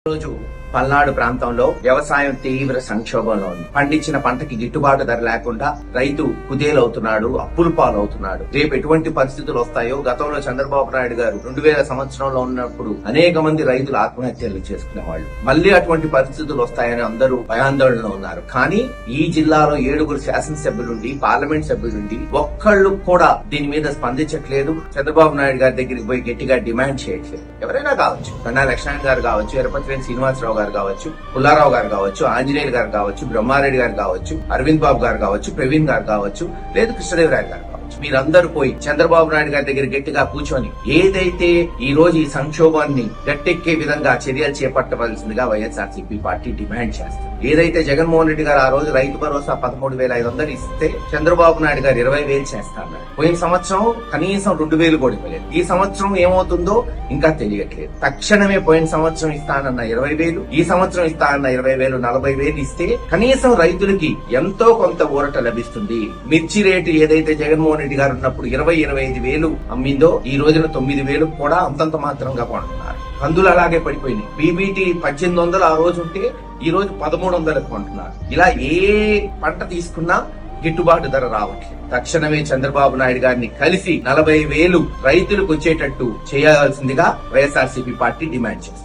రోజు పల్నాడు ప్రాంతంలో వ్యవసాయం తీవ్ర సంక్షోభంలో ఉంది. పండించిన పంటకి గిట్టుబాటు ధర లేకుండా రైతు కుదేలవుతున్నాడు, అప్పుల పాలవుతున్నాడు. రేపు ఎటువంటి పరిస్థితులు వస్తాయో గతంలో చంద్రబాబు నాయుడు గారు 2000 సంవత్సరంలో ఉన్నప్పుడు అనేక మంది రైతులు ఆత్మహత్యలు చేసుకునేవాళ్ళు. మళ్లీ అటువంటి పరిస్థితులు వస్తాయని అందరూ భయాందోళనలో ఉన్నారు. కానీ ఈ జిల్లాలో 7 శాసనసభ్యులుండి, పార్లమెంట్ సభ్యులుండి ఒక్కళ్ళు కూడా దీని మీద స్పందించట్లేదు. చంద్రబాబు నాయుడు గారి దగ్గరికి పోయి గట్టిగా డిమాండ్ చేయట్లేదు. ఎవరైనా కావచ్చు, కన్నా లక్ష్మణ్ గారు కావచ్చు, ఎరపతివేని శ్రీనివాసరావు గారు కావచ్చు, పుల్లారావు గారు కావచ్చు, ఆంజనేయులు గారు కావచ్చు, బ్రహ్మారెడ్డి గారు కావచ్చు, అరవింద్ బాబు గారు కావచ్చు, ప్రవీణ్ గారు కావచ్చు, లేదు కృష్ణదేవరాయలు గారు కావచ్చు. మీరందరూ పోయి చంద్రబాబు నాయుడు గారి దగ్గర గట్టిగా కూర్చొని ఏదైతే ఈ రోజు ఈ సంక్షోభాన్ని గట్టెక్కే విధంగా చర్యలు చేపట్టవలసిందిగా వైఎస్ఆర్సీపీ పార్టీ డిమాండ్ చేస్తుంది. ఏదైతే జగన్మోహన్ రెడ్డి గారు ఆ రోజు రైతు భరోసా 13,500 ఇస్తే చంద్రబాబు నాయుడు గారు 20,000 చేస్తారు. పోయిన సంవత్సరం కనీసం 2,000 కూడా ఇవ్వలేదు. ఈ సంవత్సరం ఏమవుతుందో ఇంకా తెలియట్లేదు. తక్షణమే పోయిన సంవత్సరం ఇస్తానన్న 20,000, ఈ సంవత్సరం ఇస్తానన్న 20,000, 40,000 ఇస్తే కనీసం రైతులకి ఎంతో కొంత ఊరట లభిస్తుంది. మిర్చి రేటు ఏదైతే జగన్మోహన్ రెడ్డి గారు ఉన్నప్పుడు 20-25,000 అమ్మిందో ఈ రోజున 9,000 కూడా అంతంత మాత్రంగా కొంటున్నారు. కందులు అలాగే పడిపోయినాయి. బీబీటీ 1800 ఆ రోజు ఉంటే ఈ రోజు 1300 కొంటున్నారు. ఇలా ఏ పంట తీసుకున్నా గిట్టుబాటు ధర రావట్లేదు. తక్షణమే చంద్రబాబు నాయుడు గారిని కలిసి 40,000 రైతులకు వచ్చేటట్టు చేయాల్సిందిగా వైఎస్ఆర్సీపీ పార్టీ డిమాండ్ చేస్తుంది.